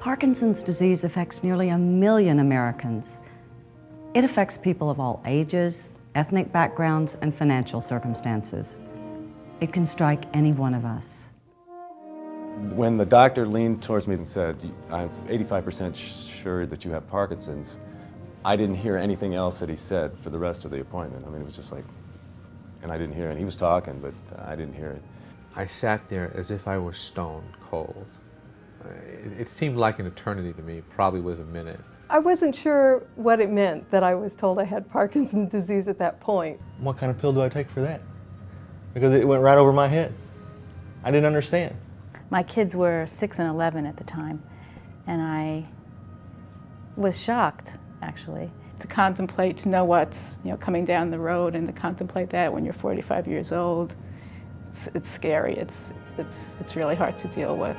Parkinson's disease affects nearly 1 million Americans. It affects people of all ages, ethnic backgrounds, and financial circumstances. It can strike any one of us. When the doctor leaned towards me and said, "I'm 85% sure that you have Parkinson's," I didn't hear anything else that he said for the rest of the appointment. I mean, it was just like, and I didn't hear it. He was talking, but I didn't hear it. I sat there as if I were stone cold. It seemed like an eternity to me. It probably was a minute. I wasn't sure what it meant that I was told I had Parkinson's disease at that point. What kind of pill do I take for that? Because it went right over my head. I didn't understand. My kids were 6 and 11 at the time, and I was shocked, actually. To contemplate, to know what's coming down the road, and to contemplate that when you're 45 years old, it's scary. It's really hard to deal with.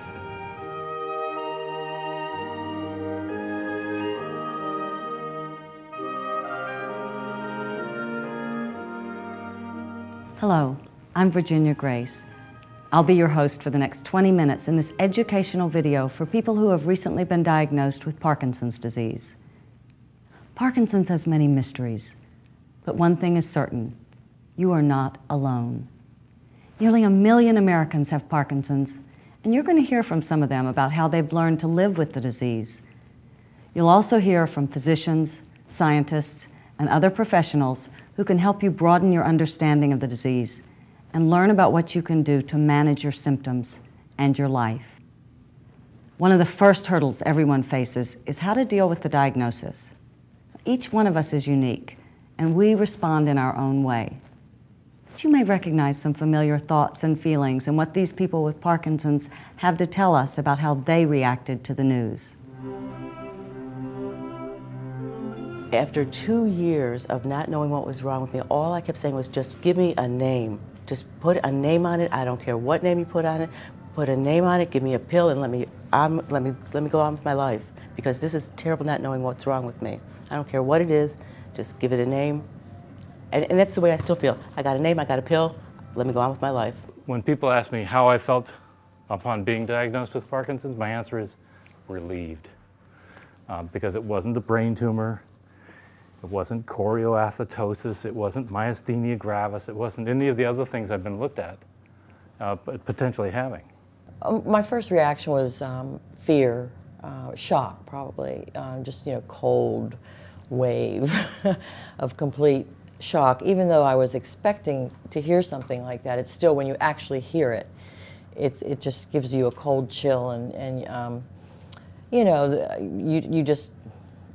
Hello, I'm Virginia Grace. I'll be your host for the next 20 minutes in this educational video for people who have recently been diagnosed with Parkinson's disease. Parkinson's has many mysteries, but one thing is certain: you are not alone. Nearly 1 million Americans have Parkinson's, and you're going to hear from some of them about how they've learned to live with the disease. You'll also hear from physicians, scientists, and other professionals who can help you broaden your understanding of the disease and learn about what you can do to manage your symptoms and your life. One of the first hurdles everyone faces is how to deal with the diagnosis. Each one of us is unique, and we respond in our own way. But you may recognize some familiar thoughts and feelings and what these people with Parkinson's have to tell us about how they reacted to the news. After 2 years of not knowing what was wrong with me, all I kept saying was, just give me a name. Just put a name on it. I don't care what name you put on it. Put a name on it, give me a pill, and let me go on with my life. Because this is terrible not knowing what's wrong with me. I don't care what it is, just give it a name. And that's the way I still feel. I got a name, I got a pill, let me go on with my life. When people ask me how I felt upon being diagnosed with Parkinson's, my answer is relieved. Because it wasn't a brain tumor, it wasn't chorioathetosis, it wasn't myasthenia gravis, it wasn't any of the other things I've been looked at, but potentially having. My first reaction was fear, shock probably, just cold wave of complete shock. Even though I was expecting to hear something like that, it's still, when you actually hear it, it just gives you a cold chill, and you just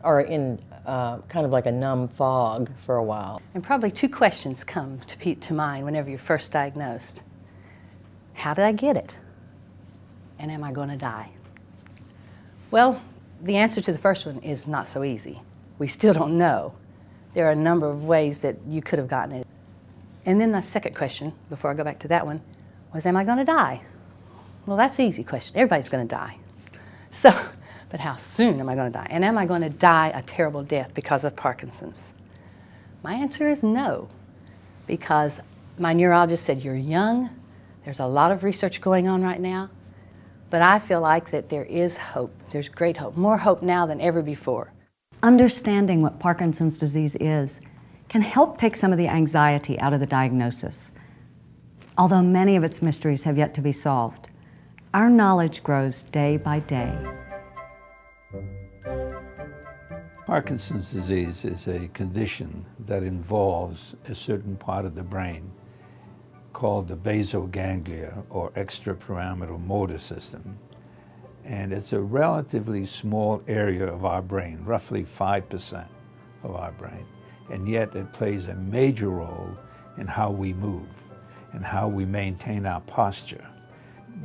are in kind of like a numb fog for a while. And probably 2 questions come to mind whenever you're first diagnosed. How did I get it? And am I going to die? Well, the answer to the first one is not so easy. We still don't know. There are a number of ways that you could have gotten it. And then the second question, before I go back to that one, was, am I going to die? Well, that's an easy question. Everybody's going to die. But how soon am I going to die? And am I going to die a terrible death because of Parkinson's? My answer is no, because my neurologist said, you're young, there's a lot of research going on right now, but I feel like that there is hope. There's great hope, more hope now than ever before. Understanding what Parkinson's disease is can help take some of the anxiety out of the diagnosis. Although many of its mysteries have yet to be solved, our knowledge grows day by day. Parkinson's disease is a condition that involves a certain part of the brain called the basal ganglia, or extrapyramidal motor system. And it's a relatively small area of our brain, roughly 5% of our brain. And yet it plays a major role in how we move and how we maintain our posture.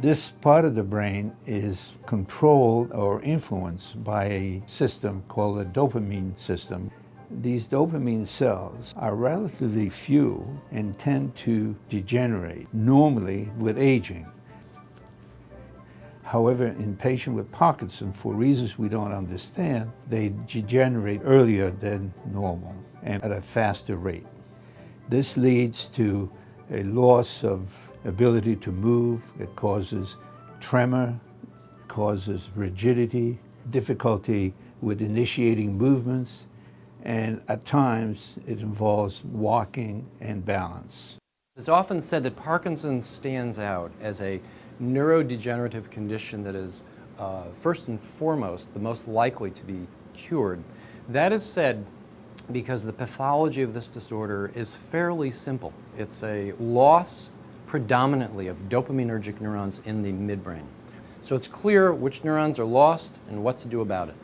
This part of the brain is controlled or influenced by a system called the dopamine system. These dopamine cells are relatively few and tend to degenerate, normally with aging. However, in patients with Parkinson's, for reasons we don't understand, they degenerate earlier than normal and at a faster rate. This leads to a loss of ability to move. It causes tremor, causes rigidity, difficulty with initiating movements, and at times it involves walking and balance. It's often said that Parkinson's stands out as a neurodegenerative condition that is first and foremost the most likely to be cured. That is said because the pathology of this disorder is fairly simple. It's a loss predominantly of dopaminergic neurons in the midbrain. So it's clear which neurons are lost and what to do about it.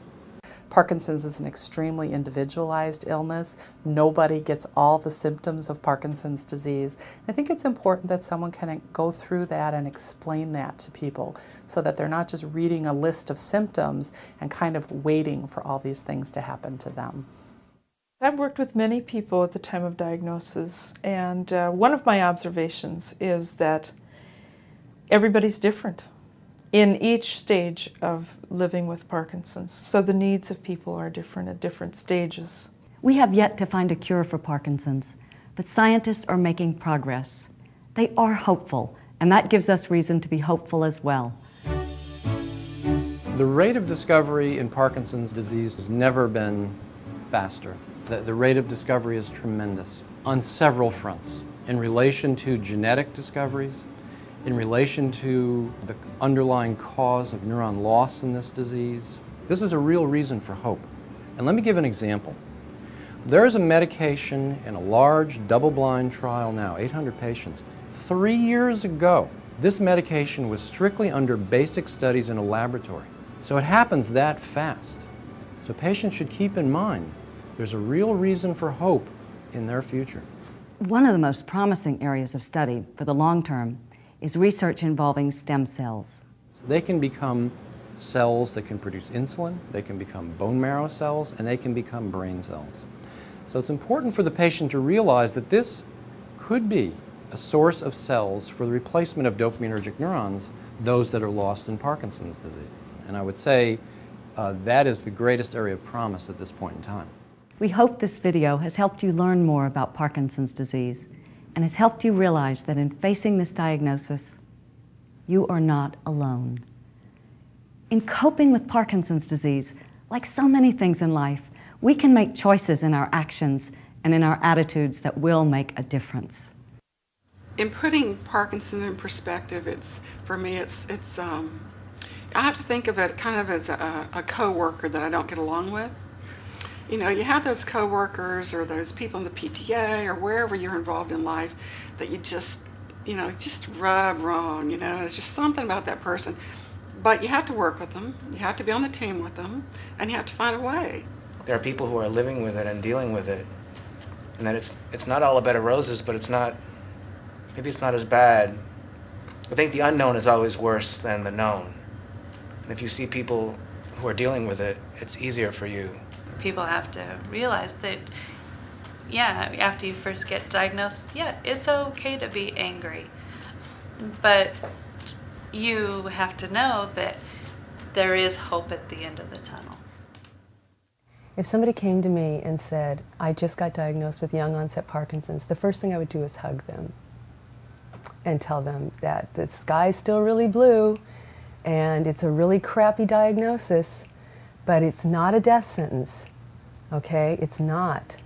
Parkinson's is an extremely individualized illness. Nobody gets all the symptoms of Parkinson's disease. I think it's important that someone can go through that and explain that to people so that they're not just reading a list of symptoms and kind of waiting for all these things to happen to them. I've worked with many people at the time of diagnosis, and one of my observations is that everybody's different in each stage of living with Parkinson's. So the needs of people are different at different stages. We have yet to find a cure for Parkinson's, but scientists are making progress. They are hopeful, and that gives us reason to be hopeful as well. The rate of discovery in Parkinson's disease has never been faster. The rate of discovery is tremendous on several fronts, in relation to genetic discoveries, in relation to the underlying cause of neuron loss in this disease. This is a real reason for hope. And let me give an example. There is a medication in a large double-blind trial now, 800 patients. 3 years ago, this medication was strictly under basic studies in a laboratory. So it happens that fast. So patients should keep in mind there's a real reason for hope in their future. One of the most promising areas of study for the long term is research involving stem cells. So they can become cells that can produce insulin, they can become bone marrow cells, and they can become brain cells. So it's important for the patient to realize that this could be a source of cells for the replacement of dopaminergic neurons, those that are lost in Parkinson's disease. And I would say that is the greatest area of promise at this point in time. We hope this video has helped you learn more about Parkinson's disease and has helped you realize that in facing this diagnosis, you are not alone. In coping with Parkinson's disease, like so many things in life, we can make choices in our actions and in our attitudes that will make a difference. In putting Parkinson in perspective, for me, I have to think of it kind of as a coworker that I don't get along with. You know, you have those coworkers or those people in the PTA or wherever you're involved in life that you just rub wrong. There's just something about that person. But you have to work with them, you have to be on the team with them, and you have to find a way. There are people who are living with it and dealing with it, and that it's not all a bed of roses, but maybe it's not as bad. I think the unknown is always worse than the known. And if you see people who are dealing with it, it's easier for you. People have to realize that, after you first get diagnosed, it's okay to be angry. But you have to know that there is hope at the end of the tunnel. If somebody came to me and said, I just got diagnosed with young onset Parkinson's, the first thing I would do is hug them and tell them that the sky's still really blue and it's a really crappy diagnosis, but it's not a death sentence, okay? It's not.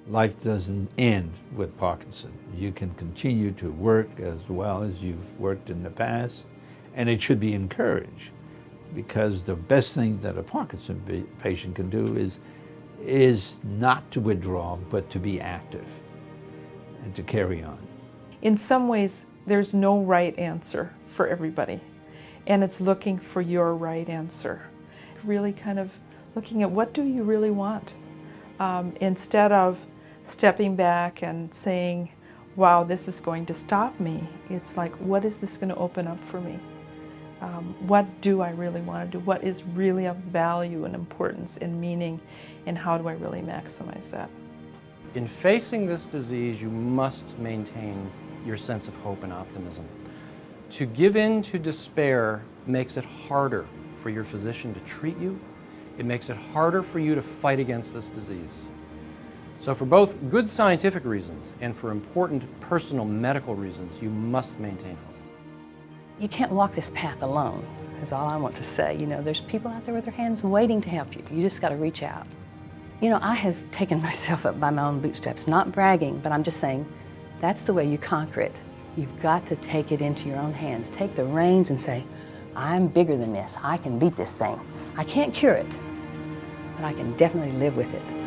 Life doesn't end with Parkinson. You can continue to work as well as you've worked in the past, and it should be encouraged, because the best thing that a Parkinson patient can do is not to withdraw, but to be active and to carry on. In some ways, there's no right answer for everybody, and it's looking for your right answer. Really kind of looking at what do you really want, instead of stepping back and saying, wow, this is going to stop me. It's like, what is this going to open up for me? What do I really want to do? What is really of value and importance and meaning, and how do I really maximize that? In facing this disease, you must maintain your sense of hope and optimism. To give in to despair makes it harder for your physician to treat you. It makes it harder for you to fight against this disease. So for both good scientific reasons and for important personal medical reasons, you must maintain hope. You can't walk this path alone. is all I want to say. You know, there's people out there with their hands waiting to help you. You just got to reach out. You know, I have taken myself up by my own bootstraps, not bragging, but I'm just saying that's the way you conquer it. You've got to take it into your own hands. Take the reins and say, I'm bigger than this. I can beat this thing. I can't cure it, but I can definitely live with it.